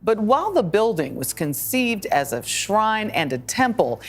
But while the building was conceived as a shrine and a temple,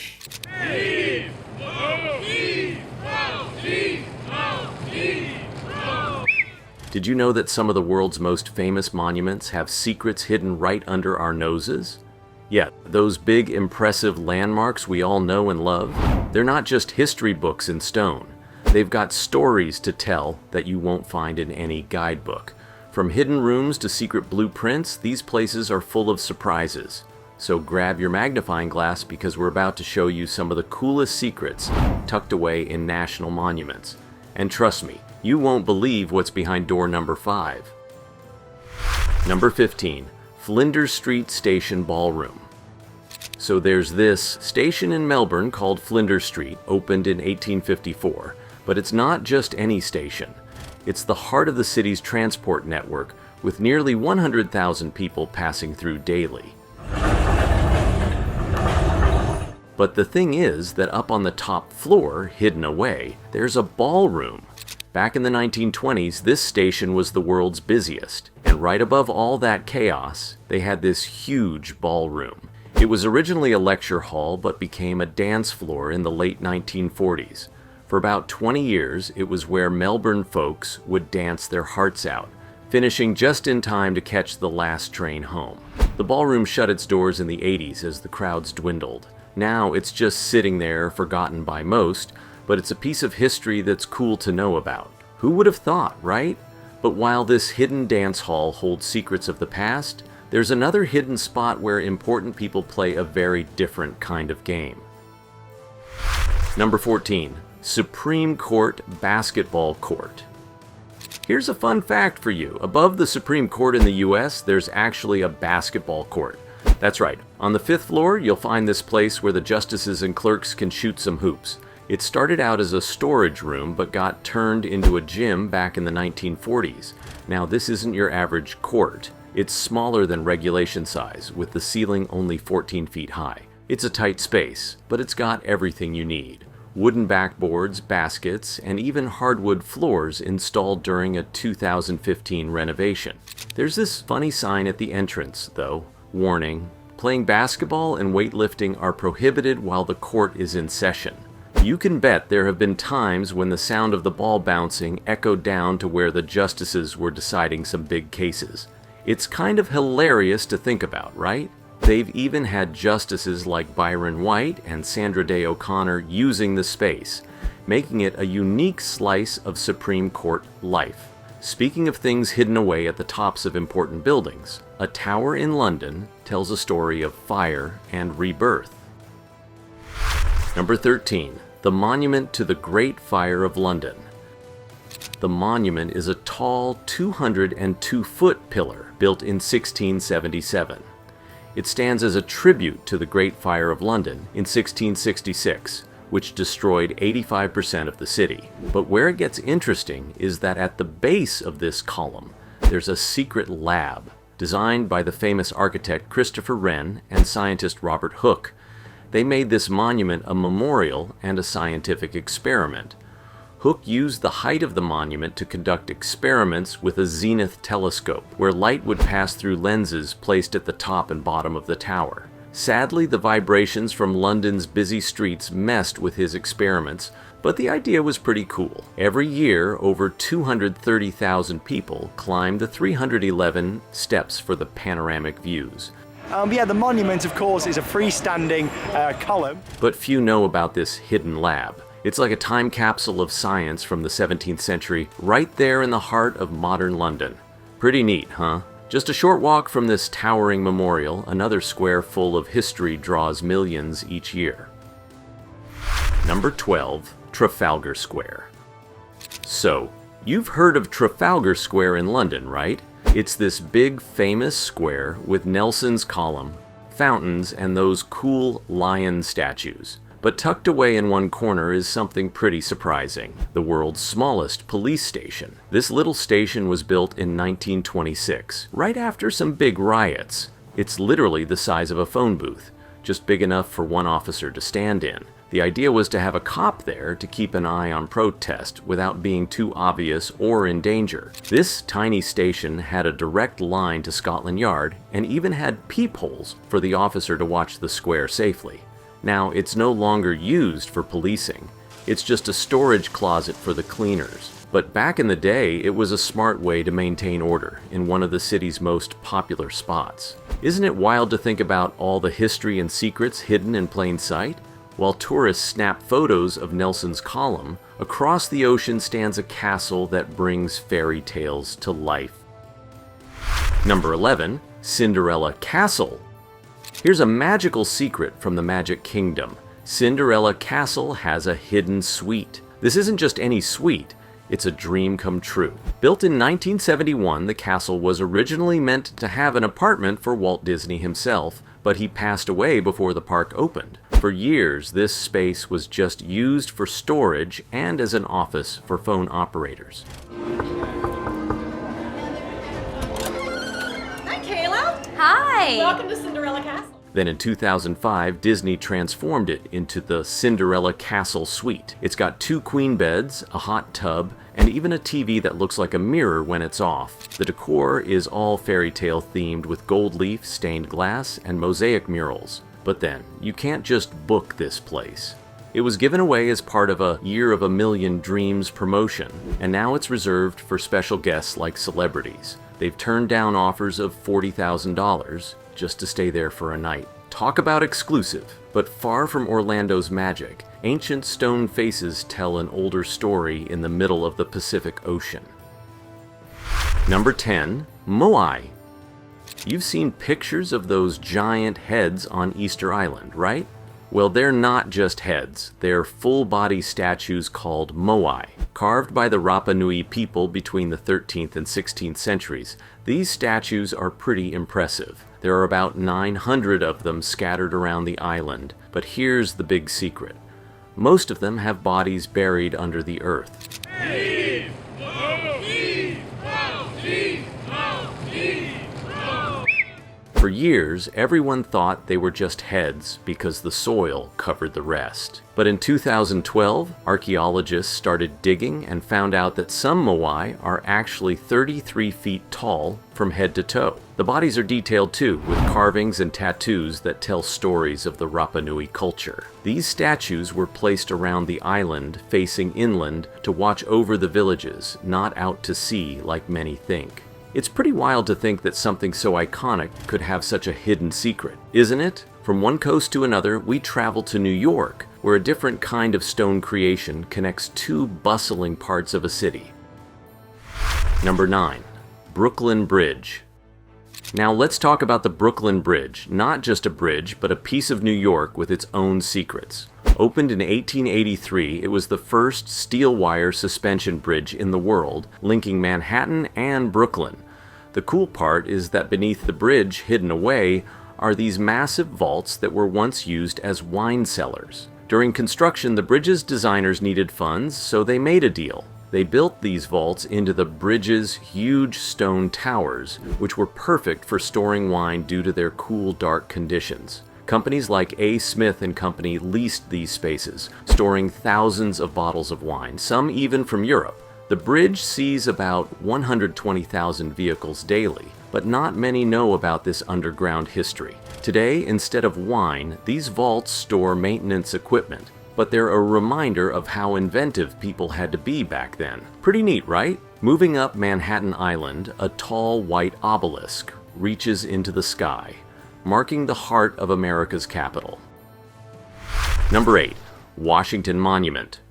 did you know that some of the world's most famous monuments have secrets hidden right under our noses? Yeah, those big, impressive landmarks we all know and love, they're not just history books in stone. They've got stories to tell that you won't find in any guidebook. From hidden rooms to secret blueprints, these places are full of surprises. So grab your magnifying glass because we're about to show you some of the coolest secrets tucked away in national monuments. And trust me, you won't believe what's behind door number 5. Number 15. Flinders Street Station Ballroom. So there's this station in Melbourne called Flinders Street, opened in 1854. But it's not just any station. It's the heart of the city's transport network, with nearly 100,000 people passing through daily. But the thing is that up on the top floor, hidden away, there's a ballroom. Back in the 1920s, this station was the world's busiest, and right above all that chaos, they had this huge ballroom. It was originally a lecture hall, but became a dance floor in the late 1940s. For about 20 years, it was where Melbourne folks would dance their hearts out, finishing just in time to catch the last train home. The ballroom shut its doors in the 80s as the crowds dwindled. Now it's just sitting there, forgotten by most, but it's a piece of history that's cool to know about. Who would have thought, right? But while this hidden dance hall holds secrets of the past, there's another hidden spot where important people play a very different kind of game. Number 14. Supreme Court Basketball Court. Here's a fun fact for you. Above the Supreme Court in the US, there's actually a basketball court. That's right. On the 5th floor, you'll find this place where the justices and clerks can shoot some hoops. It started out as a storage room, but got turned into a gym back in the 1940s. Now, this isn't your average court. It's smaller than regulation size, with the ceiling only 14 feet high. It's a tight space, but it's got everything you need. Wooden backboards, baskets, and even hardwood floors installed during a 2015 renovation. There's this funny sign at the entrance, though. Warning, playing basketball and weightlifting are prohibited while the court is in session. You can bet there have been times when the sound of the ball bouncing echoed down to where the justices were deciding some big cases. It's kind of hilarious to think about, right? They've even had justices like Byron White and Sandra Day O'Connor using the space, making it a unique slice of Supreme Court life. Speaking of things hidden away at the tops of important buildings, a tower in London tells a story of fire and rebirth. Number 13. The Monument to the Great Fire of London. The monument is a tall 202-foot pillar built in 1677. It stands as a tribute to the Great Fire of London in 1666, which destroyed 85% of the city. But where it gets interesting is that at the base of this column, there's a secret lab designed by the famous architect Christopher Wren and scientist Robert Hooke. They made this monument a memorial and a scientific experiment. Hooke used the height of the monument to conduct experiments with a zenith telescope, where light would pass through lenses placed at the top and bottom of the tower. Sadly, the vibrations from London's busy streets messed with his experiments, but the idea was pretty cool. Every year, over 230,000 people climb the 311 steps for the panoramic views. The monument, of course, is a freestanding column. But few know about this hidden lab. It's like a time capsule of science from the 17th century, right there in the heart of modern London. Pretty neat, huh? Just a short walk from this towering memorial, another square full of history draws millions each year. Number 12. Trafalgar Square. So, you've heard of Trafalgar Square in London, right? It's this big, famous square with Nelson's column, fountains, and those cool lion statues. But tucked away in one corner is something pretty surprising: the world's smallest police station. This little station was built in 1926, right after some big riots. It's literally the size of a phone booth, just big enough for one officer to stand in. The idea was to have a cop there to keep an eye on protest without being too obvious or in danger. This tiny station had a direct line to Scotland Yard and even had peepholes for the officer to watch the square safely. Now, it's no longer used for policing. It's just a storage closet for the cleaners. But back in the day, it was a smart way to maintain order in one of the city's most popular spots. Isn't it wild to think about all the history and secrets hidden in plain sight? While tourists snap photos of Nelson's column, across the ocean stands a castle that brings fairy tales to life. Number 11, Cinderella Castle. Here's a magical secret from the Magic Kingdom. Cinderella Castle has a hidden suite. This isn't just any suite, it's a dream come true. Built in 1971, the castle was originally meant to have an apartment for Walt Disney himself, but he passed away before the park opened. For years, this space was just used for storage and as an office for phone operators. Hi, Kayla. Hi! Welcome to Cinderella Castle. Then in 2005, Disney transformed it into the Cinderella Castle Suite. It's got 2 queen beds, a hot tub, and even a TV that looks like a mirror when it's off. The decor is all fairy tale themed with gold leaf, stained glass, and mosaic murals. But then, you can't just book this place. It was given away as part of a Year of a Million Dreams promotion, and now it's reserved for special guests like celebrities. They've turned down offers of $40,000 just to stay there for a night. Talk about exclusive, but far from Orlando's magic, ancient stone faces tell an older story in the middle of the Pacific Ocean. Number 10, Moai. You've seen pictures of those giant heads on Easter Island, right? Well, they're not just heads. They're full-body statues called Moai. Carved by the Rapa Nui people between the 13th and 16th centuries, these statues are pretty impressive. There are about 900 of them scattered around the island, but here's the big secret. Most of them have bodies buried under the earth. For years, everyone thought they were just heads because the soil covered the rest. But in 2012, archaeologists started digging and found out that some Moai are actually 33 feet tall from head to toe. The bodies are detailed too, with carvings and tattoos that tell stories of the Rapa Nui culture. These statues were placed around the island, facing inland, to watch over the villages, not out to sea like many think. It's pretty wild to think that something so iconic could have such a hidden secret, isn't it? From one coast to another, we travel to New York, where a different kind of stone creation connects 2 bustling parts of a city. Number 9, Brooklyn Bridge. Now let's talk about the Brooklyn Bridge, not just a bridge, but a piece of New York with its own secrets. Opened in 1883, it was the first steel wire suspension bridge in the world, linking Manhattan and Brooklyn. The cool part is that beneath the bridge, hidden away, are these massive vaults that were once used as wine cellars. During construction, the bridge's designers needed funds, so they made a deal. They built these vaults into the bridge's huge stone towers, which were perfect for storing wine due to their cool, dark conditions. Companies like A. Smith & Company leased these spaces, storing thousands of bottles of wine, some even from Europe. The bridge sees about 120,000 vehicles daily, but not many know about this underground history. Today, instead of wine, these vaults store maintenance equipment, but they're a reminder of how inventive people had to be back then. Pretty neat, right? Moving up Manhattan Island, a tall white obelisk reaches into the sky, marking the heart of America's capital. Number 8, Washington Monument.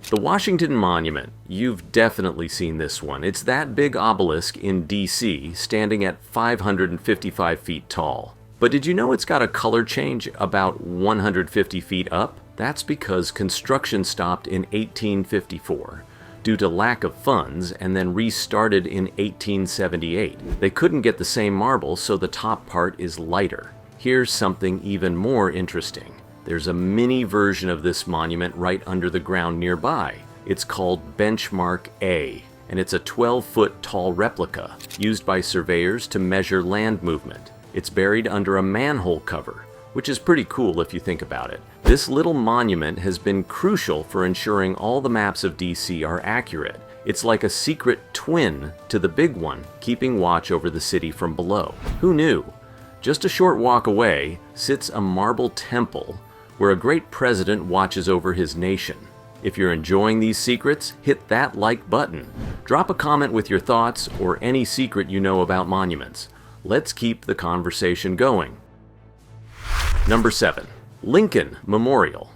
The Washington Monument, you've definitely seen this one. It's that big obelisk in D.C., standing at 555 feet tall. But did you know it's got a color change about 150 feet up? That's because construction stopped in 1854. Due to lack of funds, and then restarted in 1878. They couldn't get the same marble, so the top part is lighter. Here's something even more interesting. There's a mini version of this monument right under the ground nearby. It's called Benchmark A, and it's a 12-foot tall replica used by surveyors to measure land movement. It's buried under a manhole cover, which is pretty cool if you think about it. This little monument has been crucial for ensuring all the maps of DC are accurate. It's like a secret twin to the big one, keeping watch over the city from below. Who knew? Just a short walk away sits a marble temple where a great president watches over his nation. If you're enjoying these secrets, hit that like button. Drop a comment with your thoughts or any secret you know about monuments. Let's keep the conversation going. Number 7. Lincoln Memorial.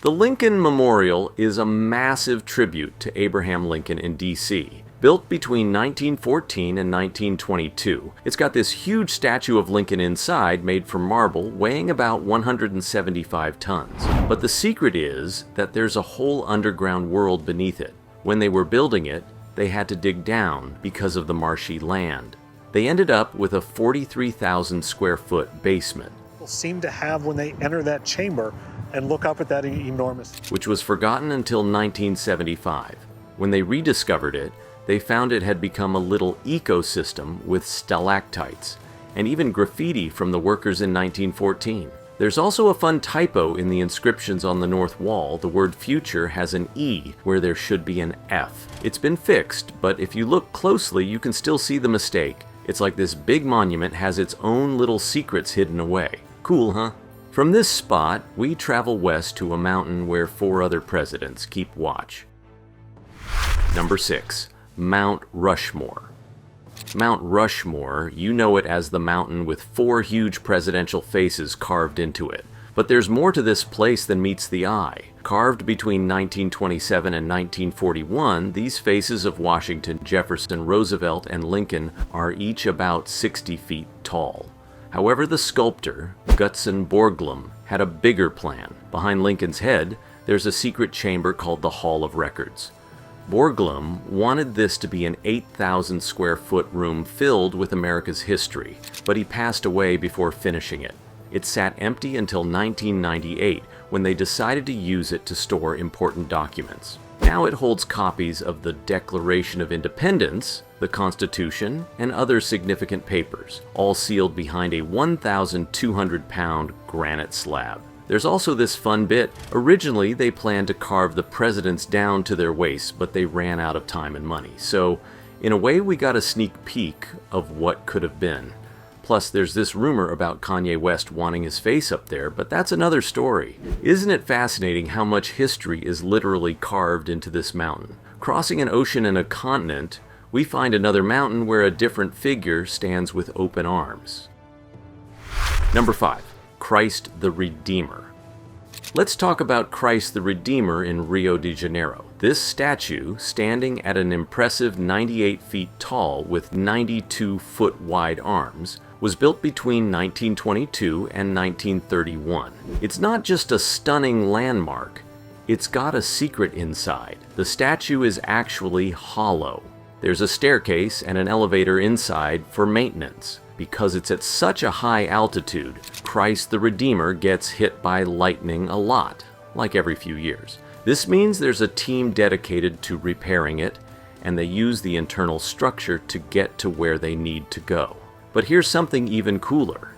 The Lincoln Memorial is a massive tribute to Abraham Lincoln in D.C. Built between 1914 and 1922, it's got this huge statue of Lincoln inside made from marble weighing about 175 tons. But the secret is that there's a whole underground world beneath it. When they were building it, they had to dig down because of the marshy land. They ended up with a 43,000 square foot basement, seem to have when they enter that chamber and look up at that enormous, which was forgotten until 1975. When they rediscovered it, they found it had become a little ecosystem with stalactites and even graffiti from the workers in 1914. There's also a fun typo in the inscriptions on the north wall. The word future has an E where there should be an F. It's been fixed, but if you look closely, you can still see the mistake. It's like this big monument has its own little secrets hidden away. Cool, huh? From this spot, we travel west to a mountain where 4 other presidents keep watch. Number 6. Mount Rushmore. Mount Rushmore, you know it as the mountain with 4 huge presidential faces carved into it. But there's more to this place than meets the eye. Carved between 1927 and 1941, these faces of Washington, Jefferson, Roosevelt, and Lincoln are each about 60 feet tall. However, the sculptor, Gutzon Borglum, had a bigger plan. Behind Lincoln's head, there's a secret chamber called the Hall of Records. Borglum wanted this to be an 8,000 square foot room filled with America's history, but he passed away before finishing it. It sat empty until 1998, when they decided to use it to store important documents. Now it holds copies of the Declaration of Independence, the Constitution, and other significant papers, all sealed behind a 1,200-pound granite slab. There's also this fun bit. Originally, they planned to carve the presidents down to their waists, but they ran out of time and money. So, in a way, we got a sneak peek of what could have been. Plus, there's this rumor about Kanye West wanting his face up there, but that's another story. Isn't it fascinating how much history is literally carved into this mountain? Crossing an ocean and a continent, we find another mountain where a different figure stands with open arms. Number 5. Christ the Redeemer. Let's talk about Christ the Redeemer in Rio de Janeiro. This statue, standing at an impressive 98 feet tall with 92-foot wide arms, was built between 1922 and 1931. It's not just a stunning landmark, it's got a secret inside. The statue is actually hollow. There's a staircase and an elevator inside for maintenance. Because it's at such a high altitude, Christ the Redeemer gets hit by lightning a lot, like every few years. This means there's a team dedicated to repairing it, and they use the internal structure to get to where they need to go. But here's something even cooler.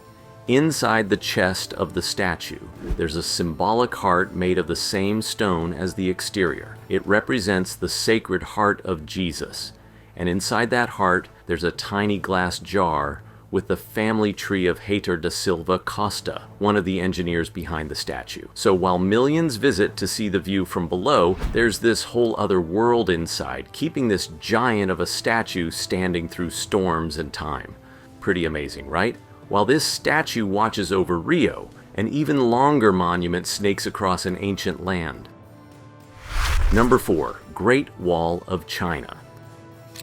Inside the chest of the statue, there's a symbolic heart made of the same stone as the exterior. It represents the Sacred Heart of Jesus, and inside that heart, there's a tiny glass jar with the family tree of Heitor da Silva Costa, one of the engineers behind the statue. So while millions visit to see the view from below, there's this whole other world inside, keeping this giant of a statue standing through storms and time. Pretty amazing, right? While this statue watches over Rio, an even longer monument snakes across an ancient land. Number 4. Great Wall of China.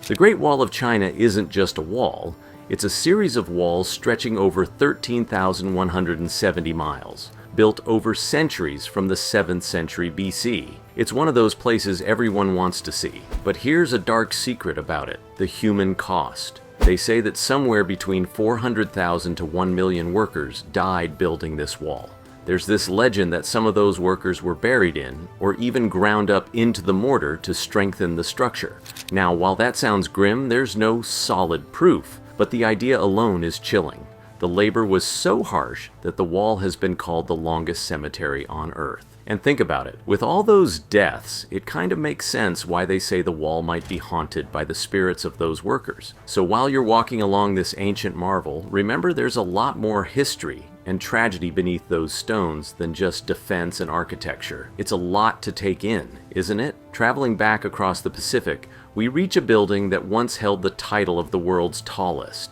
The Great Wall of China isn't just a wall, it's a series of walls stretching over 13,170 miles, built over centuries from the 7th century BC. It's one of those places everyone wants to see. But here's a dark secret about it: the human cost. They say that somewhere between 400,000 to 1 million workers died building this wall. There's this legend that some of those workers were buried in, or even ground up into the mortar to strengthen the structure. Now, while that sounds grim, there's no solid proof. But the idea alone is chilling. The The labor was so harsh that the wall has been called the longest cemetery on Earth. And think about it, with all those deaths, it kind of makes sense why they say the wall might be haunted by the spirits of those workers. So while you're walking along this ancient marvel, remember there's a lot more history and tragedy beneath those stones than just defense and architecture. It's a lot to take in, isn't it? Traveling back across the Pacific, we reach a building that once held the title of the world's tallest.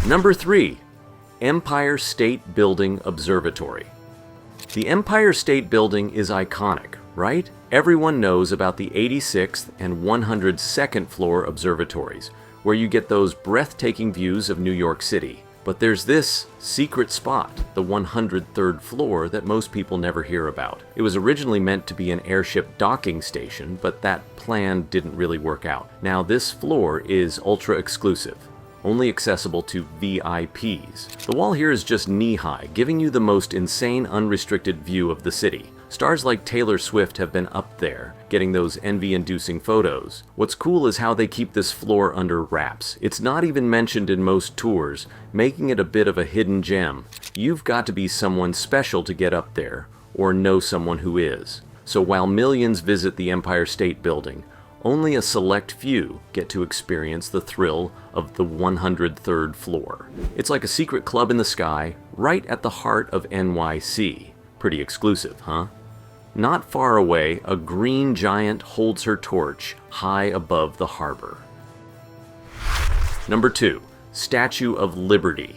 Number 3, Empire State Building Observatory. The Empire State Building is iconic, right? Everyone knows about the 86th and 102nd floor observatories, where you get those breathtaking views of New York City. But there's this secret spot, the 103rd floor, that most people never hear about. It was originally meant to be an airship docking station, but that plan didn't really work out. Now this floor is ultra exclusive, only accessible to VIPs. The wall here is just knee-high, giving you the most insane unrestricted view of the city. Stars like Taylor Swift have been up there, getting those envy-inducing photos. What's cool is how they keep this floor under wraps. It's not even mentioned in most tours, making it a bit of a hidden gem. You've got to be someone special to get up there, or know someone who is. So while millions visit the Empire State Building, only a select few get to experience the thrill of the 103rd floor. It's like a secret club in the sky, right at the heart of NYC. Pretty exclusive, huh? Not far away, a green giant holds her torch high above the harbor. Number 2, Statue of Liberty.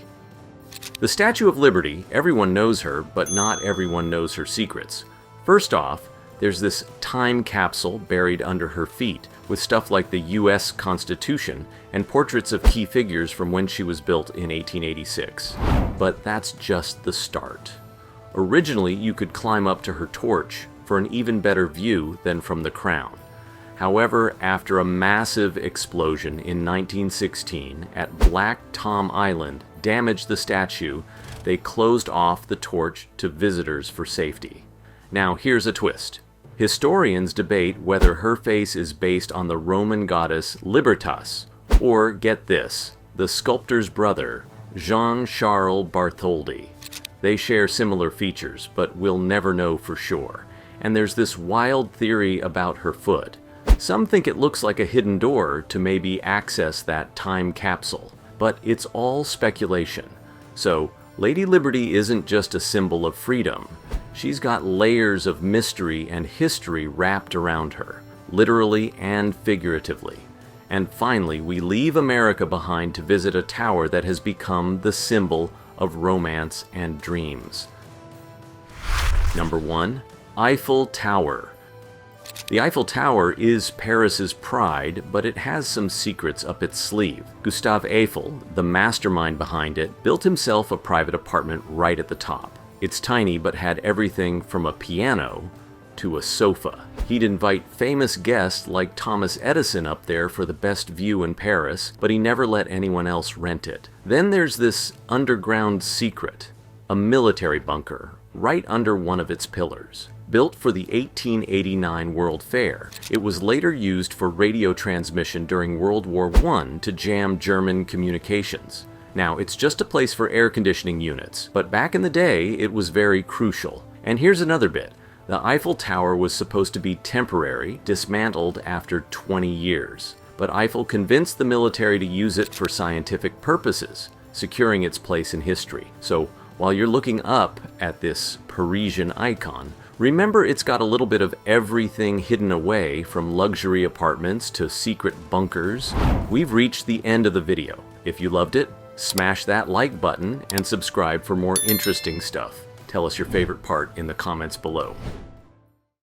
The Statue of Liberty, everyone knows her, but not everyone knows her secrets. First off, there's this time capsule buried under her feet, with stuff like the US Constitution and portraits of key figures from when she was built in 1886. But that's just the start. Originally, you could climb up to her torch for an even better view than from the crown. However, after a massive explosion in 1916 at Black Tom Island damaged the statue, they closed off the torch to visitors for safety. Now here's a twist. Historians debate whether her face is based on the Roman goddess Libertas, or, get this, the sculptor's brother, Jean-Charles Bartholdi. They share similar features, but we'll never know for sure. And there's this wild theory about her foot. Some think it looks like a hidden door to maybe access that time capsule, but it's all speculation. So, Lady Liberty isn't just a symbol of freedom. She's got layers of mystery and history wrapped around her, literally and figuratively. And finally, we leave America behind to visit a tower that has become the symbol of romance and dreams. Number 1, Eiffel Tower. The Eiffel Tower is Paris's pride, but it has some secrets up its sleeve. Gustave Eiffel, the mastermind behind it, built himself a private apartment right at the top. It's tiny, but had everything from a piano to a sofa. He'd invite famous guests like Thomas Edison up there for the best view in Paris, but he never let anyone else rent it. Then there's this underground secret, a military bunker, right under one of its pillars. Built for the 1889 World Fair, it was later used for radio transmission during World War I to jam German communications. Now, it's just a place for air conditioning units, but back in the day, it was very crucial. And here's another bit. The Eiffel Tower was supposed to be temporary, dismantled after 20 years. But Eiffel convinced the military to use it for scientific purposes, securing its place in history. So, while you're looking up at this Parisian icon, remember it's got a little bit of everything hidden away, from luxury apartments to secret bunkers. We've reached the end of the video. If you loved it, smash that like button and subscribe for more interesting stuff. Tell us your favorite part in the comments below.